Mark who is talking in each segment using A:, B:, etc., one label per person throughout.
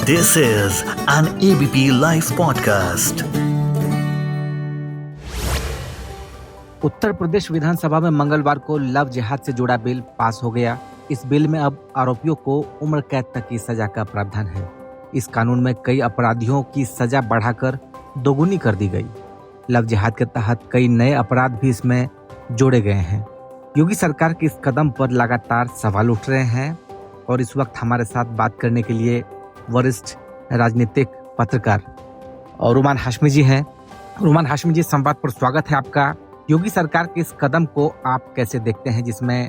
A: This is an ABP Life podcast.
B: Uttar Pradesh विधानसभा में मंगलवार को लव जिहाद से जुड़ा बिल पास हो गया। इस बिल में अब आरोपियों को उम्र कैद तक की सजा का प्रावधान है। इस कानून में कई अपराधियों की सजा बढ़ाकर दोगुनी कर दी गई। लव जिहाद के तहत कई नए अपराध भी इसमें जोड़े गए हैं। योगी सरकार के इस कदम पर लगातार सवाल उठ रहे हैं और इस वक्त हमारे साथ बात करने के लिए वरिष्ठ राजनीतिक पत्रकार और रुमान हाशमी जी हैं। रुमान हाशमी जी, संवाद पर स्वागत है आपका। योगी सरकार के इस कदम को आप कैसे देखते हैं जिसमें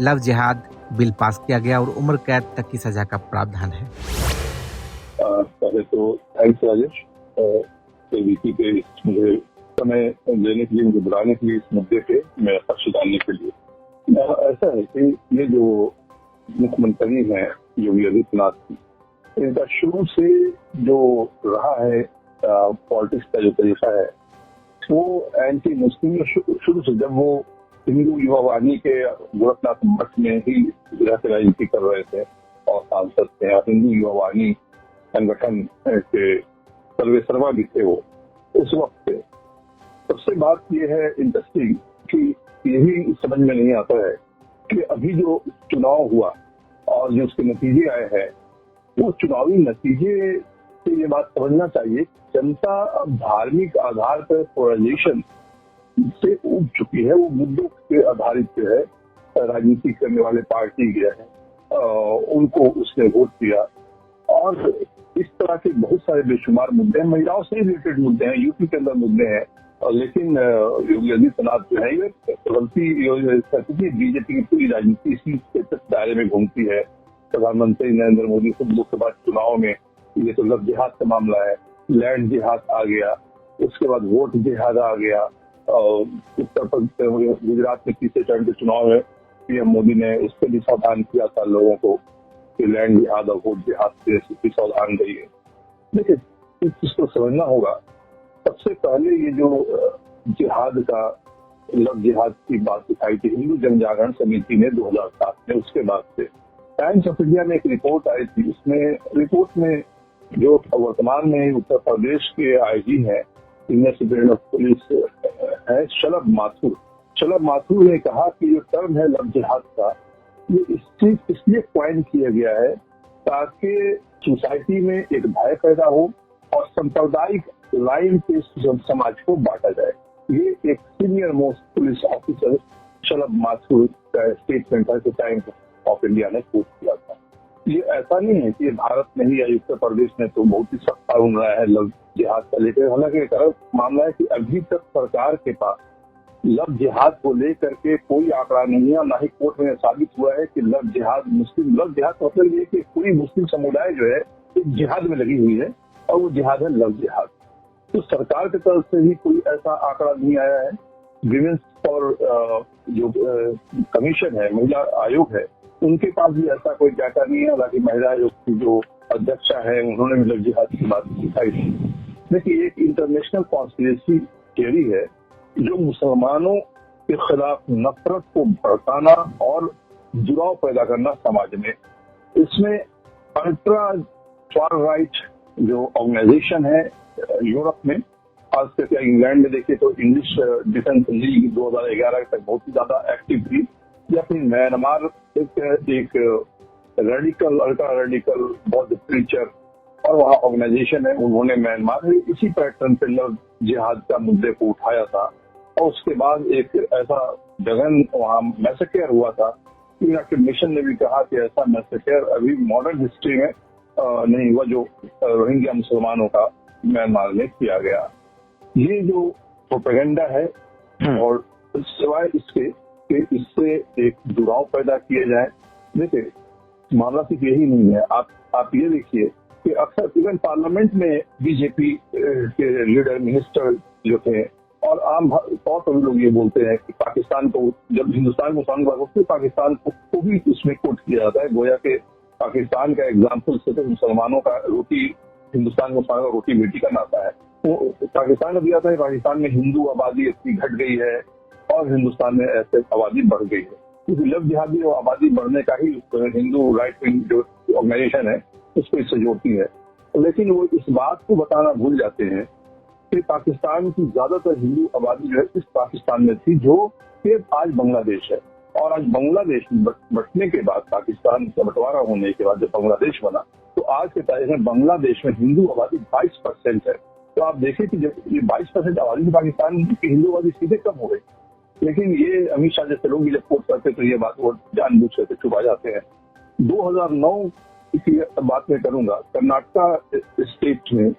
B: लव जिहाद बिल पास किया गया और उम्र कैद तक की सजा का प्रावधान है?
C: पहले तो थैंक्स राजेश एबीपी पे मुझे समय देने के लिए, मुझे बुलाने के लिए, इस मुद्दे पे मेरा पक्ष जानने के लिए। ऐसा है कि ये जो मुख्यमंत्री हैं योगी आदित्यनाथ जी, इनका शुरू से जो रहा है पॉलिटिक्स का जो तरीका है वो एंटी मुस्लिम शुरू से, जब वो हिंदू युवा वाहिनी के गोरखनाथ मठ में ही राजनीति कर रहे थे और सांसद थे और हिंदू युवा वाहिनी संगठन के सर्वेसर्वा भी थे वो उस वक्त से। सबसे बात यह है इंटरेस्टिंग कि यही समझ में नहीं आता है कि अभी जो चुनाव हुआ और जो उसके नतीजे आए हैं, वो चुनावी नतीजे से ये बात समझना चाहिए, जनता अब धार्मिक आधार पर पोलराइजेशन से उठ चुकी है। वो मुद्दों के आधारित जो है राजनीति करने वाले पार्टी जो है उनको उसने वोट दिया। और इस तरह के बहुत सारे बेशुमार मुद्दे हैं, महिलाओं से रिलेटेड मुद्दे हैं, यूपी के अंदर मुद्दे हैं। लेकिन योगी आदित्यनाथ जो है ये गलती बीजेपी की पूरी राजनीति इसी के दायरे में घूमती है। प्रधानमंत्री नरेंद्र मोदी खुद लोकसभा चुनाव में ये तो लव जिहाद का मामला है, लैंड जिहाद आ गया, उसके बाद वोट जिहाद आ गया। और उत्तर प्रदेश गुजरात में तीसरे चरण के चुनाव में पीएम मोदी ने उससे भी सावधान किया था लोगों को कि लैंड जिहाद और वोट जिहाद से भी सावधान रही है। देखिए, इस चीज को समझना होगा। सबसे पहले ये जो जिहाद का, लव जिहाद की बात उठाई थी हिंदू जनजागरण समिति ने 2007 में, उसके बाद से टाइम्स ऑफ इंडिया में एक रिपोर्ट आई थी। उसमें रिपोर्ट में जो वर्तमान में उत्तर प्रदेश के आईजी हैं, सीनियर सुपरिटेंडेंट ऑफ पुलिस है शलभ माथुर ने कहा कि जो टर्म है लव जिहाद का, ये इसलिए पॉइंट किया गया है ताकि सोसाइटी में एक भय पैदा हो और सांप्रदायिक लाइन पे समाज को बांटा जाए। ये एक सीनियर मोस्ट पुलिस ऑफिसर शलभ माथुर का स्टेटमेंट है, टाइम्स ऑफ इंडिया ने कोट किया था। ये ऐसा नहीं है कि भारत में ही या उत्तर प्रदेश में तो बहुत ही सख्त कानून रहा है लव जिहाद का लेकर। हालांकि एक अलग मामला है कि अभी तक सरकार के पास लव जिहाद को लेकर के कोई आंकड़ा नहीं है, ना ही कोर्ट में साबित हुआ है कि लव जिहाद का मतलब ये कि पूरी मुस्लिम समुदाय जो है एक जिहाद में लगी हुई है और वो जिहाद है लव जिहाद। तो सरकार की तरफ से ही कोई ऐसा आंकड़ा नहीं आया है। विमेंस फॉर जो कमीशन है, महिला आयोग है, उनके पास भी ऐसा कोई डाटा नहीं है। हालांकि महिला आयोग की जो अध्यक्षा है उन्होंने भी लव जिहाद की बात दिखाई थी। देखिए, एक इंटरनेशनल कॉन्स्पिरेसी थियरी है जो मुसलमानों के खिलाफ नफरत को भड़काना और जुड़ाव पैदा करना समाज में। इसमें अल्ट्रा फार राइट जो ऑर्गेनाइजेशन है यूरोप में, खास करके इंग्लैंड में देखिए तो इंग्लिश डिफेंस लीग 2011 तक बहुत ही ज्यादा एक्टिव थी, या फिर म्यांमार एक रेडिकल, अल्ट्रा रेडिकल बौद्ध प्रीचर और वहाँ ऑर्गेनाइजेशन है, उन्होंने म्यांमार में इसी पैटर्न पे लव जिहाद का मुद्दे को उठाया था। और उसके बाद एक ऐसा जगन वहाँ मैसेकेयर हुआ था, यूनाइटेड नेशन ने भी कहा कि ऐसा मैसेकेयर अभी मॉडर्न हिस्ट्री में नहीं हुआ जो रोहिंग्या मुसलमानों का म्यांमार में किया गया। ये जो प्रोपेगेंडा है, और सिवाय इसके कि इससे एक जुड़ाव पैदा किया जाए। देखिए, मामला सिर्फ यही नहीं है। आप ये देखिए कि अक्सर इवन पार्लियामेंट में बीजेपी के लीडर मिनिस्टर जो थे और आम तौर पर लोग ये बोलते हैं कि पाकिस्तान को, जब हिंदुस्तान मुसलमान की बात होती है, पाकिस्तान को भी उसमें कोट किया जाता है, गोया के पाकिस्तान का एग्जाम्पल से तो मुसलमानों का रोटी, हिंदुस्तान मुसलमान का रोटी बेटी का नाता है। तो पाकिस्तान का भी आता है, पाकिस्तान में हिंदू आबादी इतनी घट गई है और हिंदुस्तान में ऐसे आबादी बढ़ गई है, क्योंकि लव जिहादी और आबादी बढ़ने का ही हिंदू राइट विंग जो ऑर्गेनाइजेशन है उसको इससे जोड़ती है। लेकिन वो इस बात को बताना भूल जाते हैं कि पाकिस्तान की ज्यादातर हिंदू आबादी जो है इस पाकिस्तान में थी जो कि आज बांग्लादेश है। और आज बांग्लादेश बंटने के बाद, पाकिस्तान का बंटवारा होने के बाद जब बांग्लादेश बना, तो आज के तारीख में बांग्लादेश में हिंदू आबादी 22% है। तो आप देखें कि जब ये 22% आबादी पाकिस्तान की हिंदू आबादी सीधे कम हो गई। लेकिन ये अमित शाह जैसे लोग जब कोर्ट करते तो ये बात वो जानबूझ करके छुपा जाते हैं। 2009 की बात मैं करूंगा, कर्नाटका स्टेट में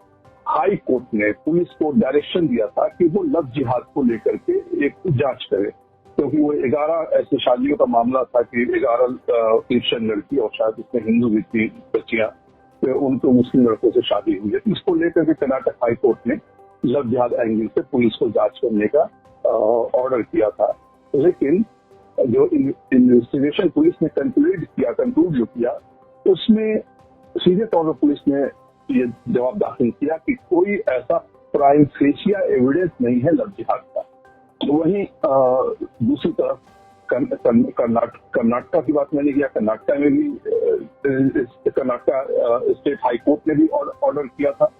C: हाई कोर्ट ने पुलिस को डायरेक्शन दिया था कि वो लव जिहाद को लेकर के एक जांच करे, क्योंकि वो 11 ऐसे शादियों का मामला था कि 11 क्रिश्चियन लड़की और शायद इसमें हिंदू भी थी बच्चियां, तो उनको मुस्लिम लड़कों से शादी हुई है। इसको लेकर के कर्नाटक हाई कोर्ट ने लव जिहाद एंगल से पुलिस को जांच करने का ऑर्डर किया था। लेकिन जो इन्वेस्टिगेशन पुलिस ने कंक्लूड जो किया, उसमें सीधे तौर पर पुलिस ने ये जवाब दाखिल किया कि कोई ऐसा प्राइम फेशिया एविडेंस नहीं है लव जिहाद का। वहीं दूसरी तरफ कर्नाटका की बात मैंने किया, कर्नाटका में भी कर्नाटका स्टेट हाई कोर्ट ने भी ऑर्डर किया था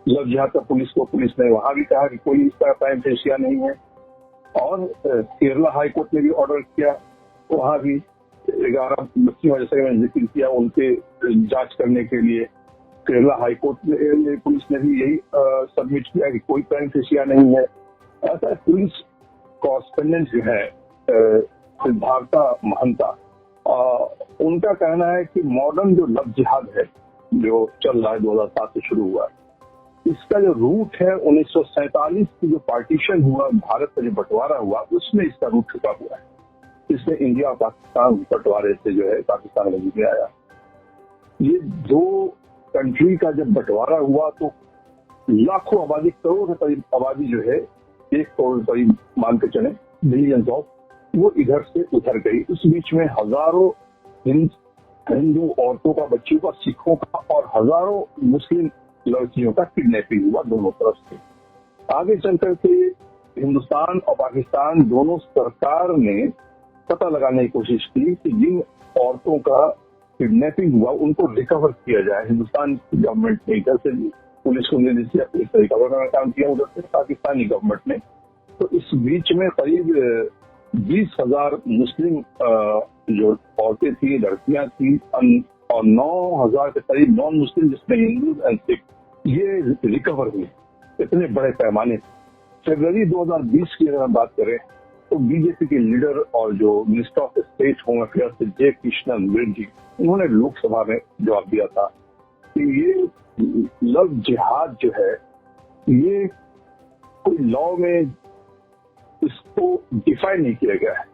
C: लव जिहाद का पुलिस ने वहां भी कहा कि कोई इसका प्राइम फेशिया नहीं है। और केरला हाई कोर्ट ने भी ऑर्डर किया, वहां भी 11 बच्चियों जैसे मैंने जिक्र किया उनके जांच करने के लिए केरला हाई कोर्ट ने पुलिस ने भी यही सबमिट किया कि कोई प्राइम फेशिया नहीं है। ऐसा पुलिस कॉरेस्पोंडेंट जो है सिद्धार्था महंता, उनका कहना है कि मॉडर्न जो लव जिहाद है जो चल रहा है 2007 से शुरू हुआ है, इसका जो रूट है 1947 की जो पार्टीशन हुआ, भारत का जो बंटवारा हुआ, उसमें इसका रूट छुपा हुआ है। इसमें इंडिया और पाकिस्तान बंटवारे से जो है पाकिस्तान वजूद में आया। ये दो कंट्री का जब बंटवारा हुआ तो लाखों आबादी, करोड़ के करीब आबादी जो है, 1 करोड़ करीब मान के चले, मिलियंस ऑफ, वो इधर से उधर गई। उस बीच में हजारों हिंदू औरतों का, बच्चियों का, सिखों का और हजारों मुस्लिम लड़कियों का किडनैपिंग हुआ दोनों तरफ से। आगे चल करके हिंदुस्तान और पाकिस्तान दोनों सरकार ने पता लगाने की कोशिश की कि जिन औरतों का किडनैपिंग हुआ उनको रिकवर किया जाए। हिंदुस्तान की गवर्नमेंट ने इधर से पुलिस को निर्देश दिया, पुलिस ने रिकवर करने का काम किया, उधर से पाकिस्तानी गवर्नमेंट ने। तो इस बीच में करीब 20,000 मुस्लिम जो औरतें थी, लड़कियां थी, और 9,000 के करीब नॉन मुस्लिम जिसमें हिंदू एंड सिख, ये रिकवर हुए इतने बड़े पैमाने। फरवरी 2020 की अगर हम बात करें तो बीजेपी के लीडर और जो minister of state home affairs J Krishnan Reddy, उन्होंने लोकसभा में जवाब दिया था कि ये लव जिहाद जो है, ये कोई लॉ में इसको डिफाइन नहीं किया गया है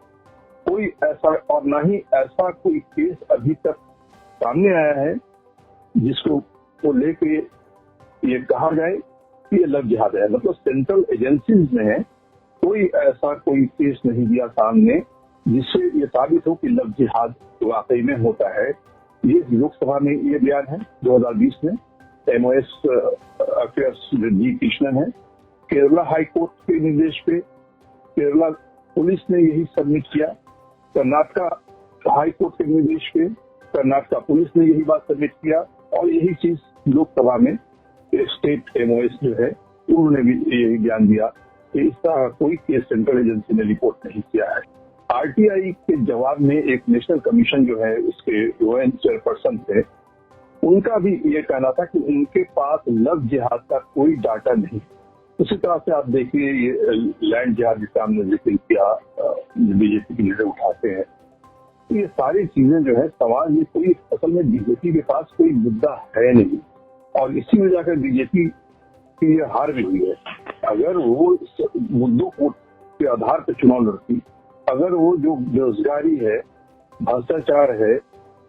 C: कोई ऐसा, और ना ही ऐसा कोई केस अभी तक सामने आया है जिसको को लेके ये कहा जाए कि ये लव जिहाद है। मतलब सेंट्रल एजेंसीज ने कोई ऐसा कोई केस नहीं दिया सामने जिससे ये साबित हो कि लव जिहाद वाकई में होता है। ये लोकसभा में ये बयान है 2020 में, एमओएस अफेयर्स जी कृष्णन है। केरला हाई कोर्ट के निर्देश पे केरला पुलिस ने यही सबमिट किया। कर्नाटका हाई कोर्ट के निर्देश पे कर्नाटका पुलिस ने यही बात सबमिट किया, और यही चीज लोकसभा में स्टेट एमओएस जो है उन्होंने भी यही बयान दिया कि इसका कोई केस सेंट्रल एजेंसी ने रिपोर्ट नहीं किया है। आरटीआई के जवाब में एक नेशनल कमीशन जो है उसके यूएन चेयरपर्सन थे, उनका भी ये कहना था कि उनके पास लव जिहाद का कोई डाटा नहीं। उसी तरह से आप देखिए ये लैंड जिहाद जिसका हमने जिक्र किया, बीजेपी के लीडर उठाते हैं, तो ये सारी चीजें जो है समाज में कोई, असल में बीजेपी के पास कोई मुद्दा है नहीं, और इसी वजह से बीजेपी की ये हार भी हुई है। अगर वो मुद्दों को के आधार पर चुनाव लड़ती, अगर वो जो बेरोजगारी है, भ्रष्टाचार है,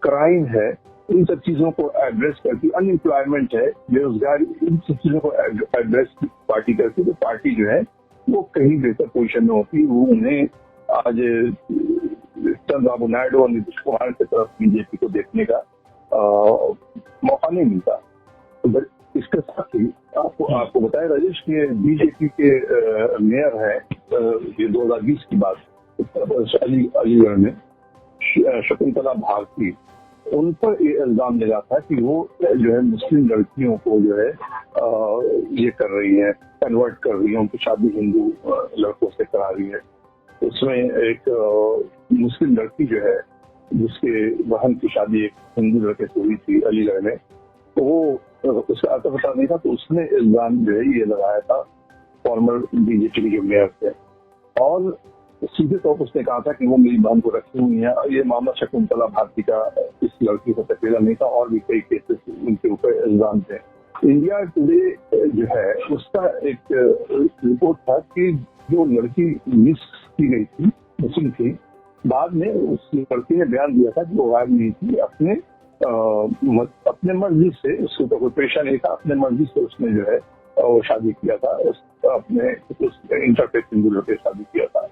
C: क्राइम है, इन सब चीजों को एड्रेस करती, अनएम्प्लॉयमेंट है, बेरोजगारी, इन सब चीजों को एड्रेस पार्टी करती, तो पार्टी जो है वो कहीं बेहतर पोजीशन में होती। वो उन्हें आज चंद्रबाबू नायडू और नीतीश कुमार की तरफ बीजेपी को देखने का मौका नहीं मिलता। तो इसके साथ ही आपको बताया राजेश कि बीजेपी के मेयर है, ये 2020 की बात, उत्तर प्रदेश अलीगढ़ में शकुंतला भारती, उन पर ये इल्जाम लगा था कि वो जो है मुस्लिम लड़कियों को जो है ये कर रही है, कन्वर्ट कर रही है, उनकी शादी हिंदू लड़कों से करा रही है। उसमें एक मुस्लिम लड़की जो है जिसके बहन की शादी एक हिंदू लड़के से हुई थी अलीगढ़ में, तो वो उसका अर्थ पता नहीं था, तो उसने इल्जाम जो है ये लगाया था फॉर्मर बीजेपी के मेयर से, और सीधे तौर पर उसने कहा था कि वो मेरी बहन को रखी हुई है। ये मामला शकुंतला भारती का इस लड़की को अकेला नहीं था, और भी कई केसेस उनके ऊपर इल्जाम थे। इंडिया टुडे जो है उसका एक रिपोर्ट था कि जो लड़की मिस की गई थी, मिसिंग थी, बाद में उस लड़की ने बयान दिया था कि वो गायब नहीं थी, अपने मर्जी से, उसको तो कोई पेशा नहीं था, अपने मर्जी से उसने जो है वो शादी किया था, अपने इंटरफेस हिंदू लड़के शादी किया था।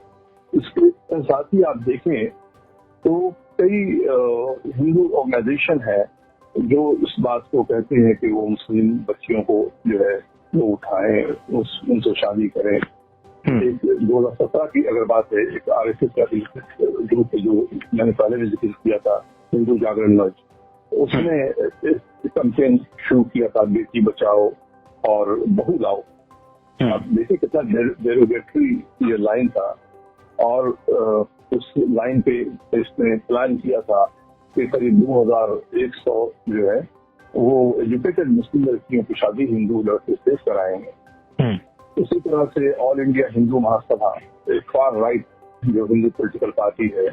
C: इसके साथ ही आप देखें तो कई हिंदू ऑर्गेनाइजेशन है जो इस बात को कहते हैं कि वो मुस्लिम बच्चियों को जो है वो उठाएं, उनसे शादी करें। एक 2017 की अगर बात है, एक RSS का ग्रुप है जो मैंने पहले भी जिक्र किया था, हिंदू जागरण मंच, उसने कैंपेन शुरू किया था, बेटी बचाओ और बहू लाओ। आप देखिए कितना डेरोगेटरी ये लाइन था, और उस लाइन पे इसने प्लान किया था कि करीब 2100 जो है वो एजुकेटेड मुस्लिम लड़कियों की शादी हिंदू लड़के से कराएंगे। इसी तरह से ऑल इंडिया हिंदू महासभा, एक फार राइट जो हिंदू पॉलिटिकल पार्टी है,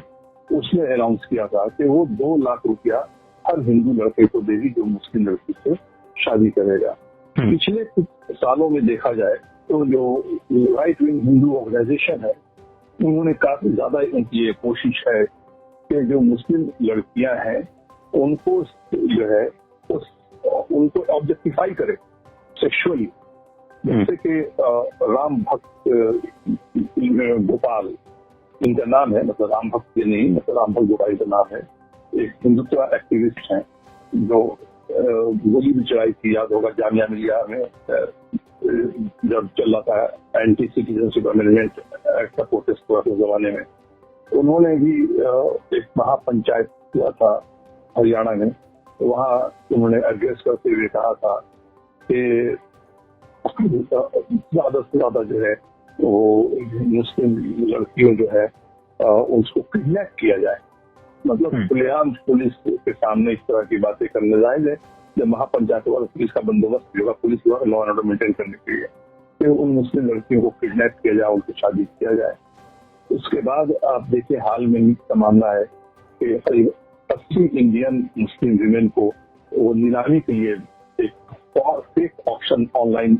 C: उसने अनाउंस किया था कि वो 2 लाख रुपया हर हिंदू लड़के को देगी जो मुस्लिम लड़की से शादी करेगा। पिछले कुछ सालों में देखा जाए तो जो राइट विंग हिंदू ऑर्गेनाइजेशन है, उन्होंने काफी ज्यादा उनकी ये कोशिश है कि जो मुस्लिम लड़कियां हैं उनको जो है उनको ऑब्जेक्टिफाई करे सेक्सुअली। जैसे कि राम भक्त गोपाल इनका नाम है, मतलब राम भक्त ये नहीं, मतलब राम भक्त गोपाल का नाम है, एक हिंदुत्व एक्टिविस्ट हैं जो गोली भी चलाई थी, याद होगा जामिया मिलिया में जब चल रहा था एंटी सिटीजनशिप अमेंडमेंट एक्ट का प्रोटेस्ट हुआ उस जमाने में। उन्होंने भी एक महापंचायत किया था हरियाणा में, तो वहाँ उन्होंने एड्रेस करते हुए कहा था कि ज्यादा से ज्यादा जो है वो मुस्लिम लड़कियों जो है उसको किडनैप किया जाए। मतलब खुलेआम पुलिस के सामने इस तरह की बातें करने जायज है। जब महापंचायत वाला पुलिस का बंदोबस्त होगा, पुलिस द्वारा लॉ एंड ऑर्डर मेंटेन करने के लिए, तो उन मुस्लिम लड़कियों को किडनैप किया जाए, उनकी शादी किया जाए। उसके बाद आप देखिए हाल में ही का मामला है कि करीब 80 इंडियन मुस्लिम विमेन को वो नीलामी के लिए एक फेक ऑप्शन ऑनलाइन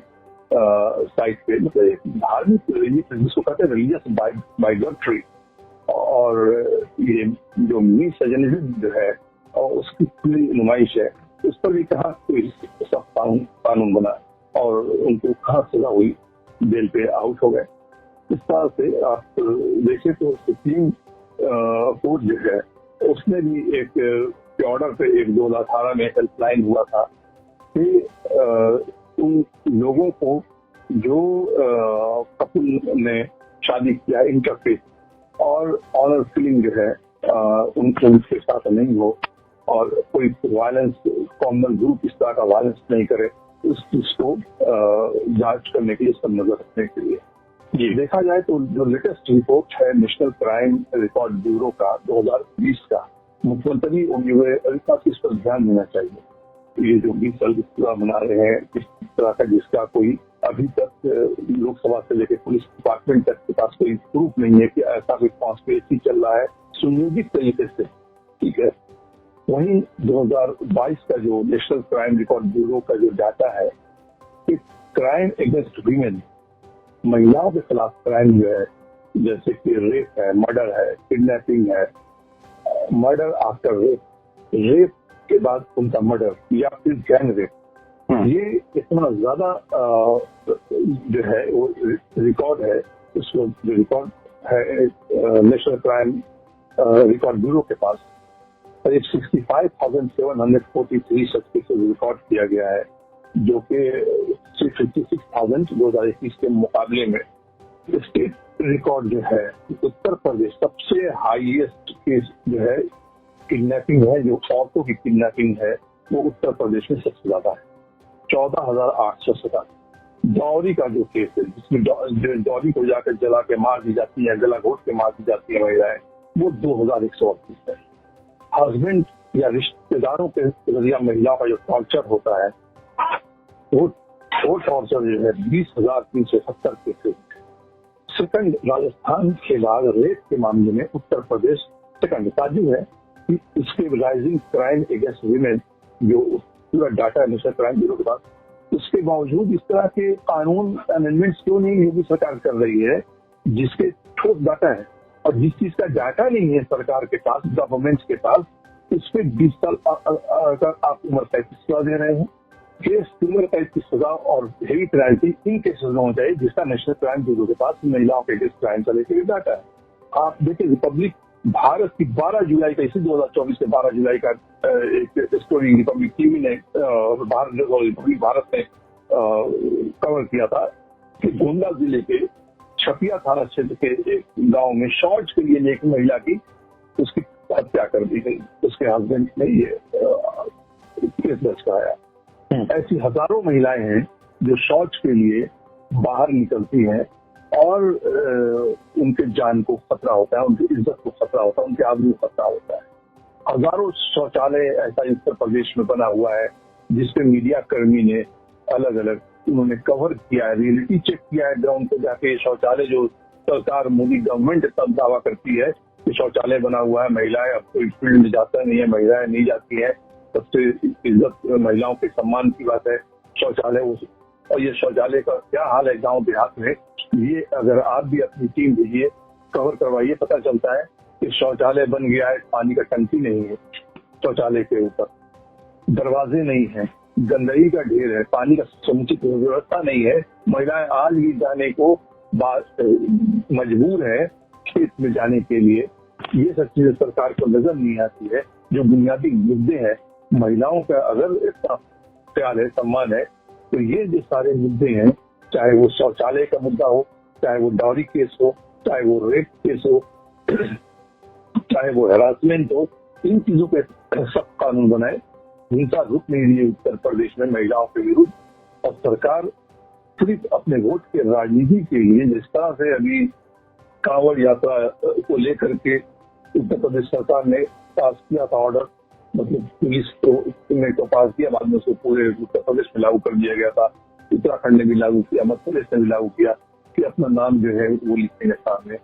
C: साइट पे, मतलब एक धार्मिक जिसको कहते हैं रिलीजियस बाइगोट्री, और ये जो मिसजनिज्म जो है और उसकी पूरी नुमाइश है, उस पर भी कहाँ कोई सख्त कानून बना और उनको कहाँ सजा हुई, जेल पे आउट हो गए। इस तरह से आप देखें तो सुप्रीम कोर्ट जो है उसने भी एक ऑर्डर पे एक 2018 में हेल्पलाइन हुआ था कि उन लोगों को जो कपल ने शादी किया इंटरफेस और ऑनर किलिंग जो है उनके साथ नहीं हो, और कोई वायलेंस कॉमन ग्रुप इस तरह का वायलेंस नहीं करे, उस चीज को जांच करने के लिए, सब नजर रखने के लिए। देखा जाए तो जो लेटेस्ट रिपोर्ट है नेशनल क्राइम रिकॉर्ड ब्यूरो का 2020 का, मुख्यमंत्री इस पर ध्यान देना चाहिए। ये जो 20 साल पूरा मना रहे हैं इस तरह का, जिसका कोई अभी तक लोकसभा से लेकर पुलिस डिपार्टमेंट तक के पास कोई प्रूफ नहीं है कि ऐसा कोई कॉन्स्पिरेसी चल रहा है सुनियोजित तरीके से, ठीक है। वहीं 2022 का जो नेशनल क्राइम रिकॉर्ड ब्यूरो का जो डाटा है कि क्राइम अगेंस्ट वीमेन, महिलाओं के खिलाफ क्राइम जो है, जैसे कि रेप है, मर्डर है, किडनैपिंग है, मर्डर आफ्टर रेप, रेप के बाद उनका मर्डर या फिर गैंग रेप, ये इतना ज्यादा जो है वो रिकॉर्ड है। उसको जो रिकॉर्ड है नेशनल क्राइम रिकॉर्ड ब्यूरो के पास करीब 65,743 सच केसेज रिकॉर्ड किया गया है, जो कि 56,000 2021 के मुकाबले में स्टेट रिकॉर्ड जो है उत्तर प्रदेश सबसे हाईएस्ट केस जो है किडनैपिंग है, जो औरतों की किडनैपिंग है, वो उत्तर प्रदेश में सबसे ज्यादा है, 14,800 दौरी का जो केस है, जिसमें दौरी को जाकर जला के मार दी जाती है, गला घोट के मार दी जाती है महिलाएं, वो 2,138 है। हस्बैंड या रिश्तेदारों के जरिए महिलाओं का जो टॉर्चर होता है, वो टॉर्चर जो है 20,370 केसेस। सेकंड, राजस्थान के बाद रेप के मामले में उत्तर प्रदेश सेकंड। ताजुब है कि इसके राइजिंग क्राइम अगेंस्ट वुमेन, जो पूरा डाटा नेशनल क्राइम ब्यूरो के पास, उसके बावजूद इस तरह के कानून अमेंडमेंट्स क्यों नहीं योगी सरकार कर रही है, जिसके ठोस डाटा है। और जिस चीज का डाटा नहीं है सरकार के पास, गवर्नमेंट के पास, उस पर 20 साल आप उम्र कैद की सजा दे रहे हैं। केस उम्र कैद की सजा और हेवी पेनल्टी इन केसेस में होना चाहिए, जिसका नेशनल क्राइम ब्यूरो के पास महिलाओं के अगेंस्ट क्राइम का लेकर डाटा है। आप देखिए, रिपब्लिक भारत की 12 जुलाई का, इसी 2024 के 12 जुलाई का एक स्टोरी रिपब्लिक टीवी ने रिपब्लिक भारत ने कवर किया था कि गोंडा जिले के छपिया थाना क्षेत्र के एक गांव में शौच के लिए एक महिला की उसकी हत्या कर दी गई। उसके हस्बैंड ने ये केस दर्ज कराया। ऐसी हजारों महिलाएं हैं जो शौच के लिए बाहर निकलती हैं और उनके जान को खतरा होता है, उनकी इज्जत को खतरा होता है, उनके आबरू को खतरा होता है। हजारों शौचालय ऐसा उत्तर प्रदेश में बना हुआ है, जिसपे मीडिया कर्मी ने अलग अलग उन्होंने कवर किया है, रियलिटी चेक किया है ग्राउंड पे जाके। शौचालय जो सरकार मोदी गवर्नमेंट तब दावा करती है कि शौचालय बना हुआ है, महिलाएं अब कोई फील्ड में जाता नहीं है, महिलाएं नहीं जाती है, सबसे इज्जत महिलाओं के सम्मान की बात है शौचालय। और ये शौचालय का क्या हाल है गांव देहात में, ये अगर आप भी अपनी टीम भेजिए, कवर करवाइए, पता चलता है कि शौचालय बन गया है, पानी का टंकी नहीं है शौचालय के ऊपर, दरवाजे नहीं है, गंदगी का ढेर है, पानी का समुचित व्यवस्था नहीं है। महिलाएं आज भी जाने को मजबूर है खेत में जाने के लिए। ये सब चीजें सरकार को नजर नहीं आती है। जो बुनियादी मुद्दे हैं महिलाओं का, अगर इतना ख्याल है, सम्मान है, तो ये जो सारे मुद्दे हैं, चाहे वो शौचालय का मुद्दा हो, चाहे वो डॉरी केस हो, चाहे वो रेप केस हो, चाहे वो हैरासमेंट हो, इन चीजों पे सब कानून बनाए। हिंसा रुक नहीं रही है उत्तर प्रदेश में महिलाओं के विरुद्ध, और सरकार सिर्फ अपने वोट के राजनीति के लिए, जिस तरह से अभी कांवड़ यात्रा को लेकर के उत्तर प्रदेश सरकार ने पास किया था ऑर्डर, मतलब पुलिस ने तो पास किया, बाद में उसको पूरे उत्तर प्रदेश में लागू कर दिया गया था, उत्तराखंड ने भी लागू किया, मध्य प्रदेश ने भी लागू किया कि अपना नाम जो है वो लिखेंगे सामने।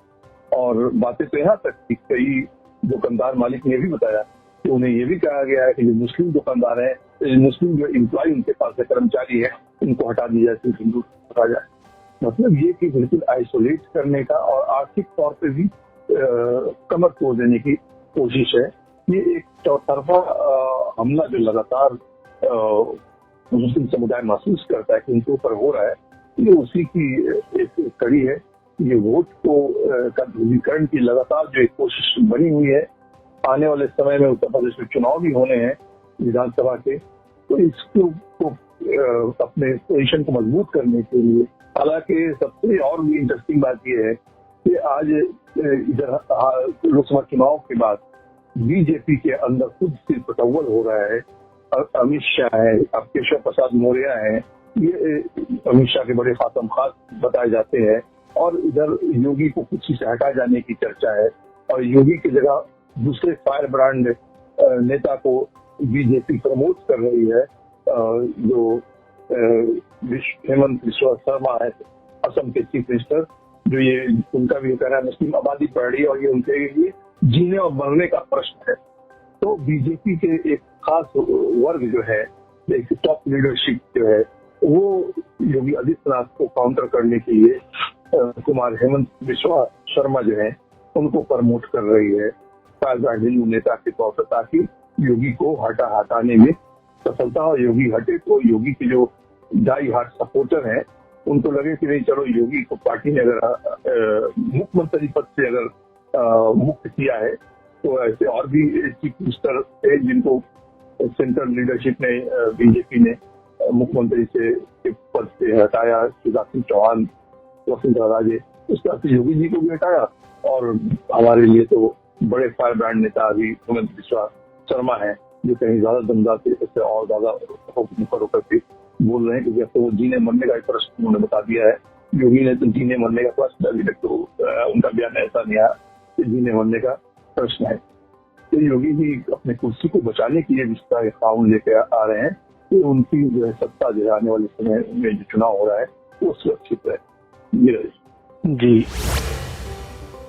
C: और बातें तो यहाँ तक कि कई दुकानदार मालिक ने भी बताया कि उन्हें ये भी कहा गया है कि जो मुस्लिम दुकानदार है, मुस्लिम जो एम्प्लॉय उनके पास है, कर्मचारी है, उनको हटा दिया जाए, हिंदू हटा जाए। मतलब ये कि बिल्कुल आइसोलेट करने का और आर्थिक तौर पे भी कमर तोड़ देने की कोशिश है। ये एक चौतरफा हमला जो लगातार मुस्लिम समुदाय महसूस करता है कि उनके ऊपर हो रहा है, ये उसी की एक कड़ी है। ये वोट को का ध्रुवीकरण की लगातार जो एक कोशिश बनी हुई है। आने वाले समय में उत्तर प्रदेश में चुनाव भी होने हैं विधानसभा के, तो इसको अपने पोजीशन को मजबूत करने के लिए, हालांकि सबसे और भी इंटरेस्टिंग बात यह है कि आज इधर लोकसभा चुनाव के बाद बीजेपी के अंदर खुद से पटव्वल हो रहा है। अमित शाह है, अब केशव प्रसाद मौर्य है, ये अमित शाह के बड़े खातम खास बताए जाते हैं, और इधर योगी को कुछ से हटा जाने की चर्चा है, और योगी की जगह दूसरे फायर ब्रांड नेता को बीजेपी प्रमोट कर रही है, जो हेमंत बिस्वा शर्मा है, असम के चीफ मिनिस्टर, जो ये उनका भी कहना है मुस्लिम आबादी बढ़ रही है और ये उनके लिए जीने और मरने का प्रश्न है। तो बीजेपी के एक खास वर्ग जो है, एक टॉप लीडरशिप जो है, वो योगी आदित्यनाथ को काउंटर करने के लिए कुमार हेमंत बिस्वा शर्मा जो है उनको प्रमोट कर रही है हिंदू नेता के तौर पर, ताकि योगी को हटाने में सफलता हो। योगी हटे तो योगी के जो डाई हार्ट सपोर्टर हैं उनको लगे कि नहीं, चलो योगी को पार्टी ने अगर मुख्यमंत्री पद से अगर मुक्त किया है, तो ऐसे और भी चीफ मिनिस्टर है जिनको सेंट्रल लीडरशिप ने, बीजेपी ने मुख्यमंत्री से पद से हटाया, शिवराज सिंह चौहान, वसुंधरा राजे, उस तरह से योगी जी को भी हटाया। और हमारे लिए तो बड़े फायर ब्रांड नेता अभी हेमंत बिस्वा शर्मा है, जो कहीं ज्यादा दमदार तरीके से और ज्यादा मुखर होकर के बोल रहे हैं, क्योंकि अब तो वो जीने मरने का एक प्रश्न उन्होंने बता दिया है। योगी ने तो जीने मरने का प्रश्न अभी तक तो उनका बयान ऐसा नहीं आया कि जीने मरने का प्रश्न है। तो योगी जी अपने कुर्सी को बचाने के लिए जिस तरह के कानून लेके आ रहे हैं, कि उनकी जो है सत्ता जो है आने वाले समय में जो चुनाव हो रहा है वो सुरक्षित है।
D: जी,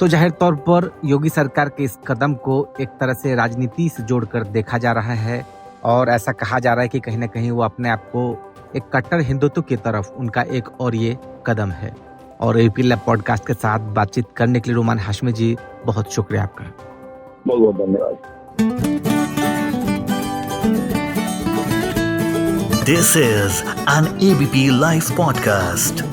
B: तो जाहिर तौर पर योगी सरकार के इस कदम को एक तरह से राजनीति से जोड़कर देखा जा रहा है और ऐसा कहा जा रहा है कि कहीं ना कहीं वो अपने आप को एक कट्टर हिंदुत्व की तरफ उनका एक और ये कदम है। और एबीपी लैब पॉडकास्ट के साथ बातचीत करने के लिए रुमान हाशमी जी, बहुत शुक्रिया आपका।
C: बहुत बहुत धन्यवाद।
A: This is an ABP Life podcast.